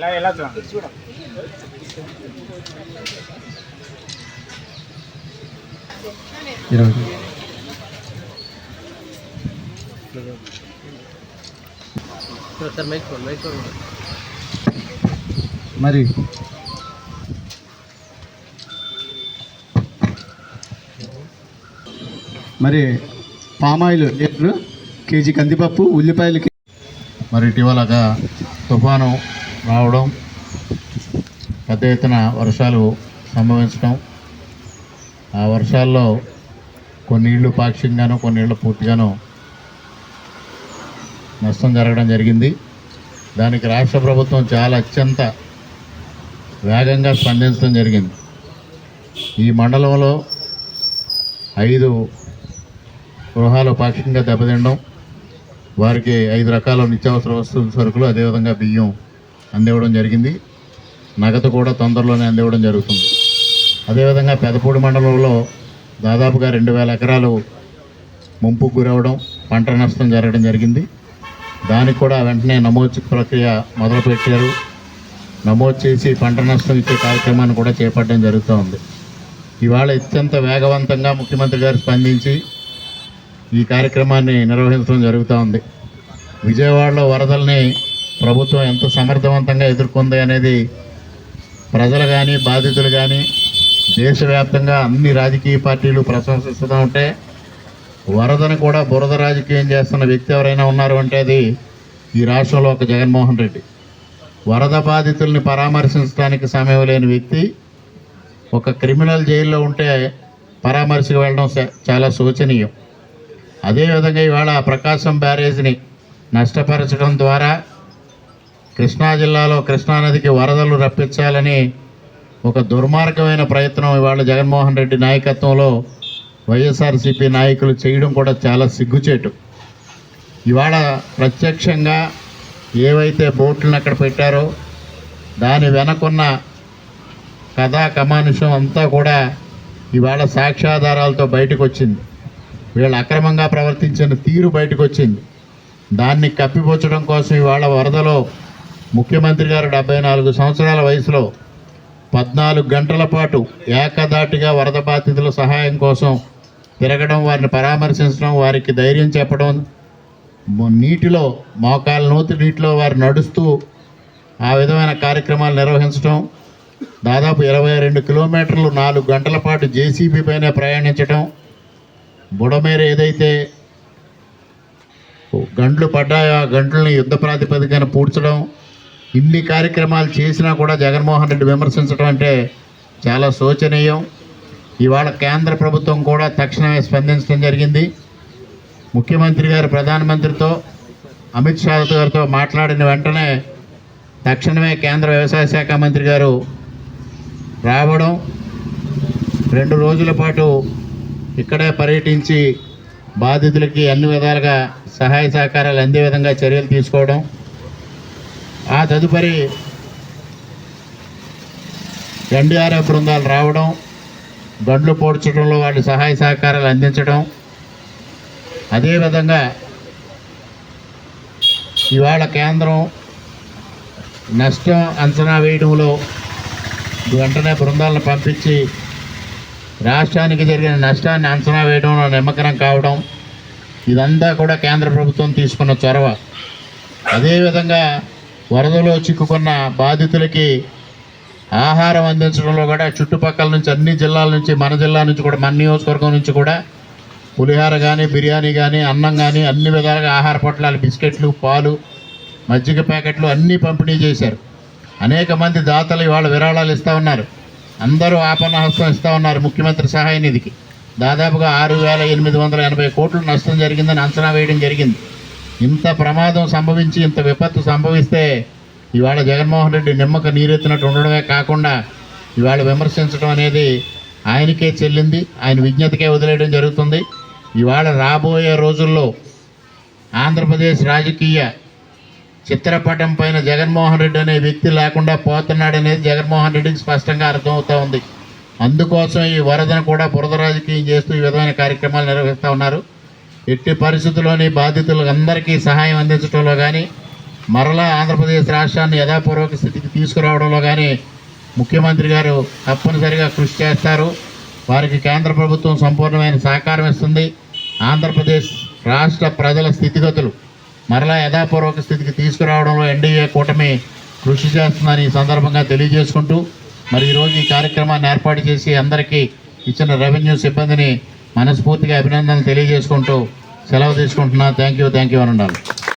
మరి మరి palm oil litre, KG కందిపప్పు, ఉల్లిపాయలకి. మరి ఇటీవలగా తుఫాను రావడం, పెద్ద ఎత్తున వర్షాలు సంభవించడం, ఆ వర్షాల్లో కొన్ని ఇళ్ళు పాక్షికంగాను కొన్ని ఇళ్ళు పూర్తిగాను నష్టం జరగడం జరిగింది. దానికి రాష్ట్ర ప్రభుత్వం చాలా అత్యంత వేగంగా స్పందించడం జరిగింది. ఈ మండలంలో 5 గృహాలు పాక్షికంగా దెబ్బతినడం, వారికి 5 రకాల నిత్యావసర వస్తువుల సరుకులు, అదేవిధంగా బియ్యం అందివ్వడం జరిగింది. నగదు కూడా తొందరలోనే అందివ్వడం జరుగుతుంది. అదేవిధంగా పెదపూడి మండలంలో దాదాపుగా 2000 ఎకరాలు ముంపుకు గురవడం, పంట నష్టం జరగడం జరిగింది. దానికి కూడా వెంటనే నమోదు ప్రక్రియ మొదలుపెట్టారు. నమోదు చేసి పంట నష్టం ఇచ్చే కార్యక్రమాన్ని కూడా చేపట్టడం జరుగుతూ ఉంది. ఇవాళ అత్యంత వేగవంతంగా ముఖ్యమంత్రి గారు స్పందించి ఈ కార్యక్రమాన్ని నిర్వహించడం జరుగుతూ ఉంది. విజయవాడలో వరదల్ని ప్రభుత్వం ఎంత సమర్థవంతంగా ఎదుర్కొంది అనేది ప్రజలు కానీ, బాధితులు కానీ, దేశవ్యాప్తంగా అన్ని రాజకీయ పార్టీలు ప్రశంసిస్తూ ఉంటే, వరదను కూడా బురద రాజకీయం చేస్తున్న వ్యక్తి ఎవరైనా ఉన్నారు అంటే అది ఈ రాష్ట్రంలో ఒక జగన్మోహన్ రెడ్డి. వరద బాధితుల్ని పరామర్శించడానికి సమయం లేని వ్యక్తి ఒక క్రిమినల్ జైల్లో ఉంటే పరామర్శకు వెళ్ళడం చాలా శోచనీయం. అదేవిధంగా ఇవాళ ప్రకాశం బ్యారేజ్ని నష్టపరచడం ద్వారా కృష్ణా జిల్లాలో కృష్ణానదికి వరదలు రప్పించాలని ఒక దుర్మార్గమైన ప్రయత్నం ఇవాళ జగన్మోహన్ రెడ్డి నాయకత్వంలో వైఎస్ఆర్సీపీ నాయకులు చేయడం కూడా చాలా సిగ్గుచేటు. ఇవాళ ప్రత్యక్షంగా ఏవైతే బోట్లను అక్కడ పెట్టారో దాని వెనకున్న కథా కమానుషం అంతా కూడా ఇవాళ సాక్ష్యాధారాలతో బయటకు వచ్చింది. వీళ్ళు అక్రమంగా ప్రవర్తించిన తీరు బయటకు వచ్చింది. దాన్ని కప్పిపుచ్చడం కోసం ఇవాళ వరదలో ముఖ్యమంత్రి గారు 74 సంవత్సరాల వయసులో 14 గంటల పాటు ఏకదాటిగా వరద బాధితుల సహాయం కోసం తిరగడం, వారిని పరామర్శించడం, వారికి ధైర్యం చెప్పడం, నీటిలో మోకాళ్ళ నూతి నీటిలో వారు నడుస్తూ ఆ విధమైన కార్యక్రమాలు నిర్వహించడం, దాదాపు 22 కిలోమీటర్లు 4 గంటల పాటు జేసీబీ పైన ప్రయాణించడం, బుడమేర ఏదైతే గంటలు పడ్డాయో ఆ గంటలని యుద్ధ ప్రాతిపదికన పూడ్చడం, ఇన్ని కార్యక్రమాలు చేసినా కూడా జగన్మోహన్ రెడ్డి విమర్శించడం అంటే చాలా శోచనీయం. ఇవాళ కేంద్ర ప్రభుత్వం కూడా తక్షణమే స్పందించడం జరిగింది. ముఖ్యమంత్రి గారు ప్రధానమంత్రితో, అమిత్ షా గారితో మాట్లాడిన వెంటనే తక్షణమే కేంద్ర వ్యవసాయ శాఖ మంత్రి గారు రావడం, 2 రోజుల పాటు ఇక్కడే పర్యటించి బాధితులకి అన్ని విధాలుగా సహాయ సహకారాలు అందే విధంగా చర్యలు తీసుకోవడం, ఆ తదుపరి ఎన్డీఆర్ఎఫ్ బృందాలు రావడం, గండ్లు పోడ్చడంలో వాళ్ళు సహాయ సహకారాలు అందించడం, అదేవిధంగా ఇవాళ కేంద్రం నష్టం అంచనా వేయడంలో వెంటనే బృందాలను పంపించి రాష్ట్రానికి జరిగిన నష్టాన్ని అంచనా వేయడంలో నిమగ్నం కావడం, ఇదంతా కూడా కేంద్ర ప్రభుత్వం తీసుకున్న చొరవ. అదేవిధంగా వరదలో చిక్కుకున్న బాధితులకి ఆహారం అందించడంలో కూడా చుట్టుపక్కల నుంచి అన్ని జిల్లాల నుంచి, మన జిల్లా నుంచి కూడా, మన నియోజకవర్గం నుంచి కూడా పులిహార కానీ, బిర్యానీ కానీ, అన్నం కానీ అన్ని విధాలుగా ఆహార పొట్లాలు, బిస్కెట్లు, పాలు, మజ్జిగ ప్యాకెట్లు అన్నీ పంపిణీ చేశారు. అనేక మంది దాతలు ఇవాళ విరాళాలు ఇస్తూ ఉన్నారు. అందరూ ఆపన్నహస్తం ఇస్తూ ఉన్నారు. ముఖ్యమంత్రి సహాయ నిధికి దాదాపుగా 6,880 కోట్లు నష్టం జరిగిందని అంచనా వేయడం జరిగింది. ఇంత ప్రమాదం సంభవించి, ఇంత విపత్తు సంభవిస్తే ఇవాళ జగన్మోహన్ రెడ్డి నిమ్మక నీరెత్తినట్టు ఉండడమే కాకుండా ఇవాళ విమర్శించడం అనేది ఆయనకే చెల్లింది, ఆయన విజ్ఞతకే వదిలేయడం జరుగుతుంది. ఇవాళ రాబోయే రోజుల్లో ఆంధ్రప్రదేశ్ రాజకీయ చిత్రపటం పైన జగన్మోహన్ రెడ్డి అనే వ్యక్తి లేకుండా పోతున్నాడనేది జగన్మోహన్ రెడ్డికి స్పష్టంగా అర్థమవుతూ ఉంది. అందుకోసం ఈ వరదను కూడా బురద రాజకీయం చేస్తూ ఈ విధమైన కార్యక్రమాలు నిర్వహిస్తూ ఉన్నారు. ఎట్టి పరిస్థితుల్లోని బాధితులందరికీ సహాయం అందించడంలో కానీ, మరలా ఆంధ్రప్రదేశ్ రాష్ట్రాన్ని యథాపూర్వక స్థితికి తీసుకురావడంలో కానీ ముఖ్యమంత్రి గారు తప్పనిసరిగా కృషి చేస్తారు. వారికి కేంద్ర ప్రభుత్వం సంపూర్ణమైన సహకారం ఇస్తుంది. ఆంధ్రప్రదేశ్ రాష్ట్ర ప్రజల స్థితిగతులు మరలా యథాపూర్వక స్థితికి తీసుకురావడంలో ఎన్డీఏ కూటమి కృషి చేస్తుందని ఈ సందర్భంగా తెలియజేసుకుంటూ మరి ఈరోజు ఈ కార్యక్రమాన్ని ఏర్పాటు చేసి అందరికీ ఇచ్చిన రెవెన్యూ సిబ్బందిని మనస్ఫూర్తిగా అభినందనలు తెలియజేసుకుంటూ సెలవు తీసుకుంటున్నా. థ్యాంక్ యూ అని ఉండాలి.